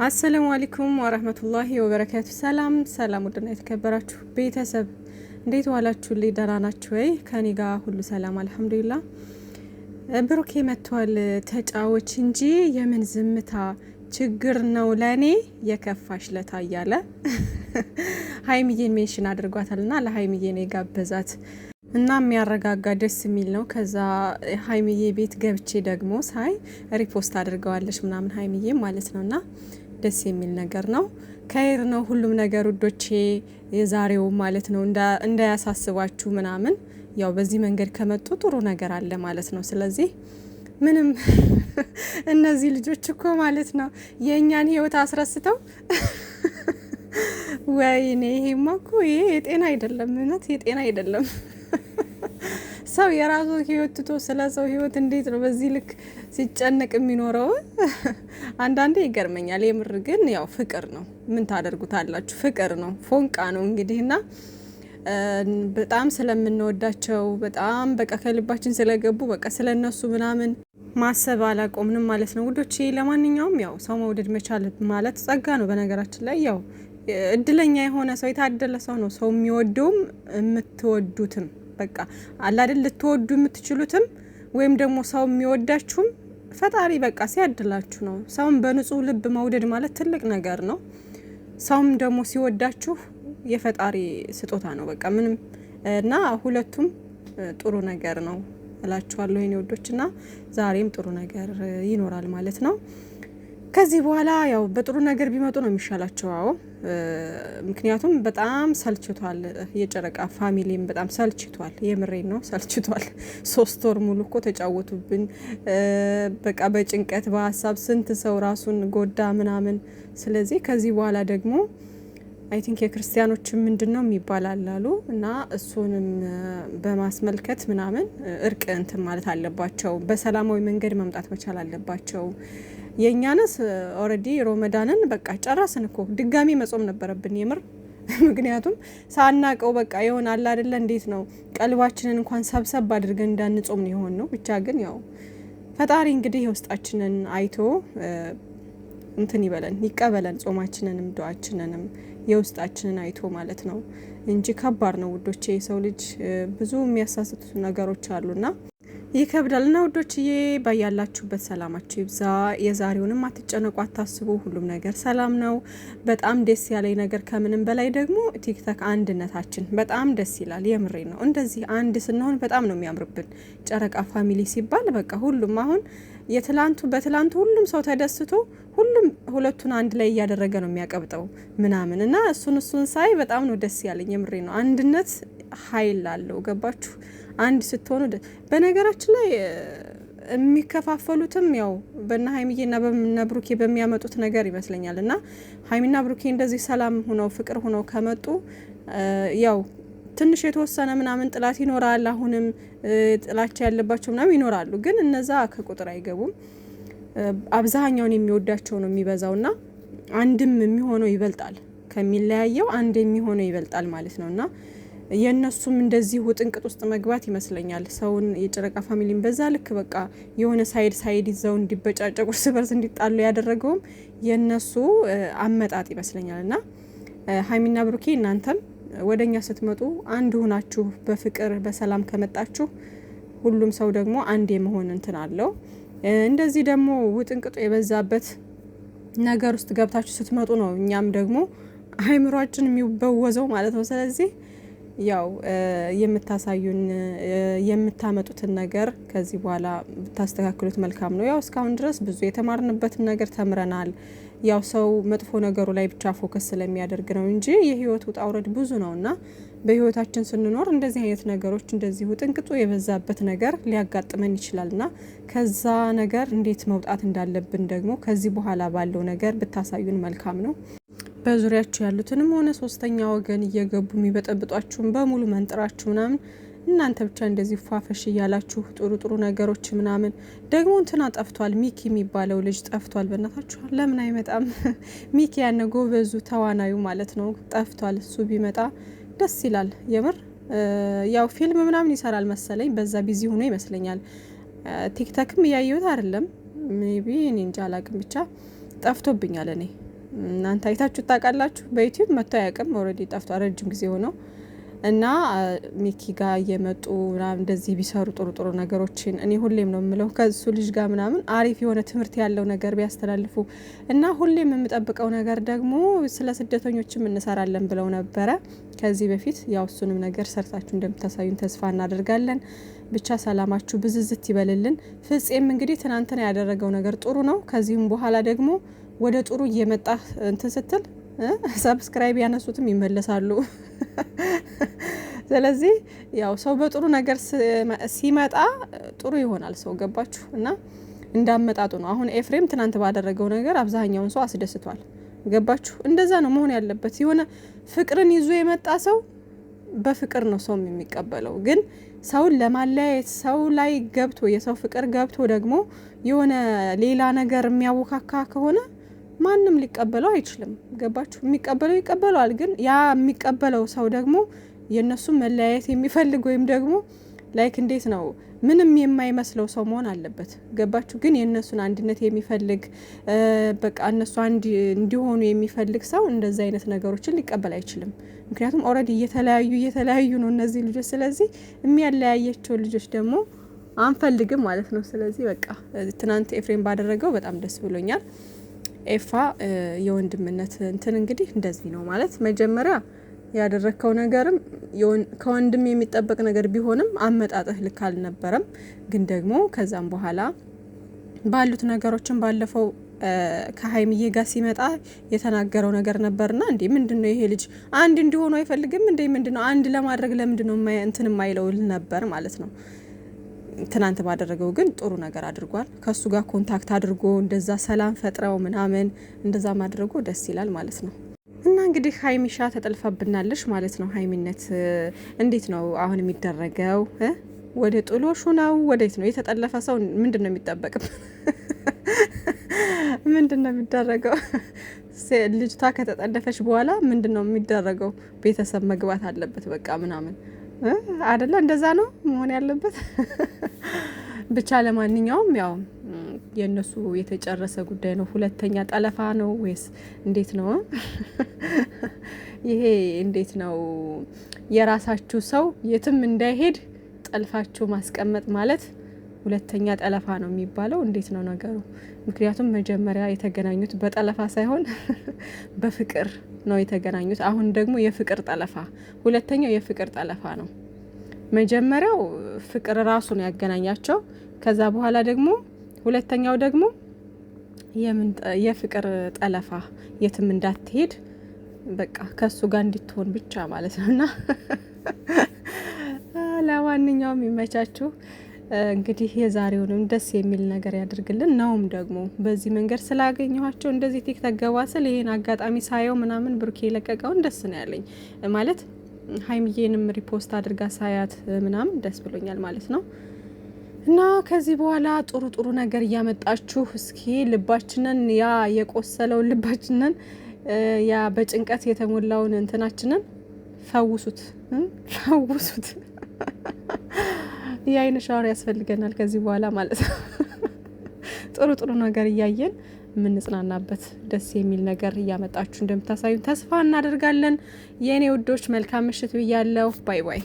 አሰላሙ አለይኩም ወራህመቱላሂ ወበረካቱ። ሰላም ሰላም፣ ውድና የተከበራችሁ ቤተሰብ እንዴት ዋላችሁ? ደህና ናችሁ ወይ? ከኔ ጋር ሁሉ ሰላም አልሐምዱሊላህ። ብሩኬ መጥቷል። ተጫዎች እንጂ የምን ዝምታ ችግር ነው ለኔ የከፋሽ ለታ እያለ ሀይሚዬን ሜንሽን አድርጓታልና ለሀይሚዬ ነው የጋበዛት እና የሚያረጋጋ ደስ የሚል ነው። ከዛ ሀይሚዬ ቤት ገብቼ ደግሞ ሳይ ሪፖስት አድርገዋለች ምናምን ሀይሚዬ ማለት ነውና ደስ የሚል ነገር ነው። ከይር ነው ሁሉም ነገር ውዶቼ፣ የዛሬው ማለት ነው እንዳያሳስባችሁ ምናምን። ያው በዚህ መንገድ ከመጡ ጥሩ ነገር አለ ማለት ነው። ስለዚህ ምንም እነዚህ ልጆች እኮ ማለት ነው የእኛን ህይወት አስረስተው ወይኔ ይሄማ እኮ ይሄ የጤና አይደለም፣ እውነት የጤና አይደለም። ሰው የራሱ ህይወት ትቶ ስለ ሰው ህይወት እንዴት ነው በዚህ ልክ ሲጨነቅ የሚኖረው? አንዳንዴ ይገርመኛል የምር። ግን ያው ፍቅር ነው፣ ምን ታደርጉታላችሁ? ፍቅር ነው፣ ፎንቃ ነው እንግዲህና በጣም ስለምንወዳቸው በጣም በቃ ከልባችን ስለገቡ በቃ ስለነሱ ምናምን ማሰብ አላቆምንም ማለት ነው ውዶቼ። ለማንኛውም ያው ሰው መውደድ መቻል ማለት ጸጋ ነው። በነገራችን ላይ ያው እድለኛ የሆነ ሰው የታደለ ሰው ነው ሰው የሚወደውም የምትወዱትም በቃ አላ አይደል ልትወዱ የምትችሉትም ወይም ደግሞ ሰው የሚወዳችሁም ፈጣሪ በቃ ሲያድላችሁ ነው። ሰውን በንጹህ ልብ መውደድ ማለት ትልቅ ነገር ነው። ሰውም ደግሞ ሲወዳችሁ የፈጣሪ ስጦታ ነው በቃ ምንም እና ሁለቱም ጥሩ ነገር ነው እላችኋለሁ የኔ ወዶችና ዛሬም ጥሩ ነገር ይኖራል ማለት ነው። ከዚህ በኋላ ያው በጥሩ ነገር ቢመጡ ነው የሚሻላቸው። አዎ ምክንያቱም በጣም ሰልችቷል፣ የጨረቃ ፋሚሊም በጣም ሰልችቷል። የምሬን ነው ሰልችቷል። 3 ወር ሙሉ እኮ ተጫወቱብን በቃ በጭንቀት በሀሳብ ስንት ሰው ራሱን ጎዳ ምናምን። ስለዚህ ከዚህ በኋላ ደግሞ አይ ቲንክ የክርስቲያኖች ምንድነው የሚባላል አሉ እና እሱንም በማስመልከት ምናምን እርቅ እንትን ማለት አለባቸው። በሰላማዊ መንገድ መምጣት መቻል አለባቸው። የኛንስ ኦሬዲ ሮመዳንን በቃ ጨረስን እኮ ድጋሚ መጾም ነበረብን የምር። ምክንያቱም ሳናቀው በቃ ይሆናል አይደለ እንዴት ነው ቀልባችንን እንኳን ሰብሰብ አድርገን እንዳንጾም ነው የሆነው። ብቻ ግን ያው ፈጣሪ እንግዲህ የውስጣችንን አይቶ እንትን ይበለን ይቀበለን፣ ጾማችንንም ዱዓችንንም የውስጣችንን አይቶ ማለት ነው እንጂ ከባድ ነው ውዶቼ። የሰው ልጅ ብዙ የሚያሳስቱ ነገሮች አሉና ይከብዳልና ውዶችዬ፣ ባያላችሁበት ሰላማችሁ ይብዛ። የዛሬውንም አትጨነቁ፣ አታስቡ፣ ሁሉም ነገር ሰላም ነው። በጣም ደስ ያለኝ ነገር ከምንም በላይ ደግሞ ቲክቶክ አንድነታችን በጣም ደስ ይላል። የምሬ ነው። እንደዚህ አንድ ስንሆን በጣም ነው የሚያምርብን። ጨረቃ ፋሚሊ ሲባል በቃ ሁሉም አሁን በትላንቱ ሁሉም ሰው ተደስቶ ሁሉም ሁለቱን አንድ ላይ እያደረገ ነው የሚያቀብጠው ምናምን እና እሱን ሳይ በጣም ነው ደስ ያለኝ። የምሬ ነው። አንድነት ኃይል አለው። ገባችሁ? አንድ ስትሆኑ በነገራችን ላይ የሚከፋፈሉትም ያው በእነ ሀይሚዬና በእነ ብሩኬ በሚያመጡት ነገር ይመስለኛል። እና ሀይሚና ብሩኬ እንደዚህ ሰላም ሆነው ፍቅር ሆነው ከመጡ ያው ትንሽ የተወሰነ ምናምን ጥላት ይኖራል። አሁንም ጥላቻ ያለባቸው ምናምን ይኖራሉ፣ ግን እነዛ ከቁጥር አይገቡም። አብዛኛውን የሚወዳቸው ነው የሚበዛውና አንድም የሚሆነው ይበልጣል ከሚለያየው አንድ የሚሆነው ይበልጣል ማለት ነውና የነሱም እንደዚህ ውጥንቅጥ ውስጥ መግባት ይመስለኛል ሰውን የጨረቃ ፋሚሊን በዛ ልክ በቃ የሆነ ሳይድ ይዘው እንዲበጫጨቁ እርስ በርስ እንዲጣሉ ያደረገውም የነሱ አመጣጥ ይመስለኛልና ሀይሚና ብሩኬ እናንተም ወደኛ ስትመጡ አንድ ሆናችሁ በፍቅር በሰላም ከመጣችሁ ሁሉም ሰው ደግሞ አንድ የመሆን እንትን አለው። እንደዚህ ደግሞ ውጥንቅጡ የበዛበት ነገር ውስጥ ገብታችሁ ስትመጡ ነው እኛም ደግሞ አይምሯችን የሚበወዘው ማለት ነው። ስለዚህ ያው የምታሳዩን የምታመጡትን ነገር ከዚህ በኋላ ብታስተካክሉት መልካም ነው። ያው እስካሁን ድረስ ብዙ የተማርንበትን ነገር ተምረናል። ያው ሰው መጥፎ ነገሩ ላይ ብቻ ፎከስ ስለሚያደርግ ነው እንጂ የህይወት ውጣ ውረድ ብዙ ነውና በህይወታችን ስንኖር እንደዚህ አይነት ነገሮች እንደዚህ ውጥንቅጡ የበዛበት ነገር ሊያጋጥመን ይችላልና ከዛ ነገር እንዴት መውጣት እንዳለብን ደግሞ ከዚህ በኋላ ባለው ነገር ብታሳዩን መልካም ነው። በዙሪያችሁ ያሉትንም ሆነ ሶስተኛ ወገን እየገቡ የሚበጠብጧችሁን በሙሉ መንጥራችሁ ምናምን እናንተ ብቻ እንደዚህ ፏፈሽ እያላችሁ ጥሩ ነገሮች ምናምን ደግሞ እንትና ጠፍቷል። ሚኪ የሚባለው ልጅ ጠፍቷል። በእናታችሁ ለምን አይመጣም? ሚኪ ያነ ጎበዙ ተዋናዩ ማለት ነው ጠፍቷል። እሱ ቢመጣ ደስ ይላል የምር። ያው ፊልም ምናምን ይሰራል መሰለኝ፣ በዛ ቢዚ ሆኖ ይመስለኛል። ቲክቶክም እያየሁት አይደለም ሜቢ እኔ እንጃ አላቅም፣ ብቻ ጠፍቶብኛል እኔ እናንተ አይታችሁ ታውቃላችሁ? በዩቲዩብ መጥቶ አያውቅም። ኦልሬዲ ጠፍቷል፣ ረጅም ጊዜ ሆነው እና ሚኪ ጋር እየመጡ ምናምን እንደዚህ ቢሰሩ ጥሩ ጥሩ ነገሮችን እኔ ሁሌም ነው የምለው ከሱ ልጅ ጋር ምናምን አሪፍ የሆነ ትምህርት ያለው ነገር ቢያስተላልፉ እና ሁሌም የምጠብቀው ነገር ደግሞ ስለ ስደተኞችም እንሰራለን ብለው ነበረ ከዚህ በፊት። ያው እሱንም ነገር ሰርታችሁ እንደምታሳዩን ተስፋ እናደርጋለን። ብቻ ሰላማችሁ ብዝዝት ይበልልን። ፍጼም እንግዲህ ትናንትና ያደረገው ነገር ጥሩ ነው። ከዚህም በኋላ ደግሞ ወደ ጥሩ እየመጣ እንትን ስትል ሰብስክራይብ ያነሱትም ይመለሳሉ። ስለዚህ ያው ሰው በጥሩ ነገር ሲመጣ ጥሩ ይሆናል ሰው ገባችሁ? እና እንዳመጣጡ ነው። አሁን ኤፍሬም ትናንት ባደረገው ነገር አብዛኛውን ሰው አስደስቷል። ገባችሁ? እንደዛ ነው መሆን ያለበት። የሆነ ፍቅርን ይዞ የመጣ ሰው በፍቅር ነው ሰው የሚቀበለው። ግን ሰውን ለማለያየት ሰው ላይ ገብቶ የሰው ፍቅር ገብቶ ደግሞ የሆነ ሌላ ነገር የሚያወካካ ከሆነ ማንም ሊቀበለው አይችልም። ገባችሁ? የሚቀበለው ይቀበለዋል። ግን ያ የሚቀበለው ሰው ደግሞ የእነሱ መለያየት የሚፈልግ ወይም ደግሞ ላይክ እንዴት ነው ምንም የማይመስለው ሰው መሆን አለበት። ገባችሁ? ግን የእነሱን አንድነት የሚፈልግ በቃ እነሱ አንድ እንዲሆኑ የሚፈልግ ሰው እንደዚህ አይነት ነገሮችን ሊቀበል አይችልም። ምክንያቱም ኦልሬዲ እየተለያዩ ነው እነዚህ ልጆች። ስለዚህ የሚያለያያቸው ልጆች ደግሞ አንፈልግም ማለት ነው። ስለዚህ በቃ ትናንት ኤፍሬም ባደረገው በጣም ደስ ብሎኛል። ኤፋ የወንድምነት እንትን እንግዲህ እንደዚህ ነው ማለት መጀመሪያ ያደረከው ነገርም ከወንድም የሚጠበቅ ነገር ቢሆንም አመጣጥህ ልክ አልነበረም። ግን ደግሞ ከዛም በኋላ ባሉት ነገሮችን ባለፈው ከሀይሚዬ ጋር ሲመጣ የተናገረው ነገር ነበርና እንዴ ምንድነው ይሄ ልጅ አንድ እንዲሆኑ አይፈልግም እንዴ? ምንድነው አንድ ለማድረግ ለምንድነው እንትን የማይለው ነበር ማለት ነው። ትናንት ባደረገው ግን ጥሩ ነገር አድርጓል። ከሱ ጋር ኮንታክት አድርጎ እንደዛ ሰላም ፈጥረው ምናምን እንደዛ ማድረጉ ደስ ይላል ማለት ነው። እና እንግዲህ ሀይሚሻ ተጠልፋብናለች ማለት ነው። ሀይሚነት እንዴት ነው አሁን የሚደረገው? ወደ ጥሎሹ ነው? ወዴት ነው የተጠለፈ ሰው? ምንድን ነው የሚጠበቅም? ምንድን ነው የሚደረገው? ልጅቷ ከተጠለፈች በኋላ ምንድን ነው የሚደረገው? ቤተሰብ መግባት አለበት በቃ ምናምን አይደለ? እንደዛ ነው መሆን ያለበት። ብቻ ለማንኛውም ያው የእነሱ የተጨረሰ ጉዳይ ነው። ሁለተኛ ጠለፋ ነው ወይስ እንዴት ነው? ይሄ እንዴት ነው? የራሳችሁ ሰው የትም እንዳይሄድ ጠልፋችሁ ማስቀመጥ ማለት ሁለተኛ ጠለፋ ነው የሚባለው? እንዴት ነው ነገሩ? ምክንያቱም መጀመሪያ የተገናኙት በጠለፋ ሳይሆን በፍቅር ነው የተገናኙት። አሁን ደግሞ የፍቅር ጠለፋ፣ ሁለተኛው የፍቅር ጠለፋ ነው። መጀመሪያው ፍቅር ራሱ ነው ያገናኛቸው። ከዛ በኋላ ደግሞ ሁለተኛው ደግሞ የፍቅር ጠለፋ፣ የትም እንዳትሄድ በቃ ከሱ ጋር እንድትሆን ብቻ ማለት ነውና ለማንኛውም ይመቻችሁ። እንግዲህ የዛሬውንም ደስ የሚል ነገር ያድርግልን። ነውም ደግሞ በዚህ መንገድ ስላገኘኋቸው እንደዚህ ቲክቶክ ገባ ስል ይሄን አጋጣሚ ሳየው ምናምን ብሩኬ የለቀቀውን ደስ ነው ያለኝ ማለት ሀይሚዬንም ሪፖስት አድርጋ ሳያት ምናምን ደስ ብሎኛል ማለት ነው። እና ከዚህ በኋላ ጥሩ ጥሩ ነገር እያመጣችሁ እስኪ ልባችንን ያ የቆሰለውን ልባችንን ያ በጭንቀት የተሞላውን እንትናችንን ፈውሱት። የአይን ሻወር ያስፈልገናል ከዚህ በኋላ ማለት ነው። ጥሩ ጥሩ ነገር እያየን የምንጽናናበት ደስ የሚል ነገር እያመጣችሁ እንደምታሳዩን ተስፋ እናደርጋለን። የእኔ ውዶች መልካም ምሽት ብያለሁ። ባይ ባይ።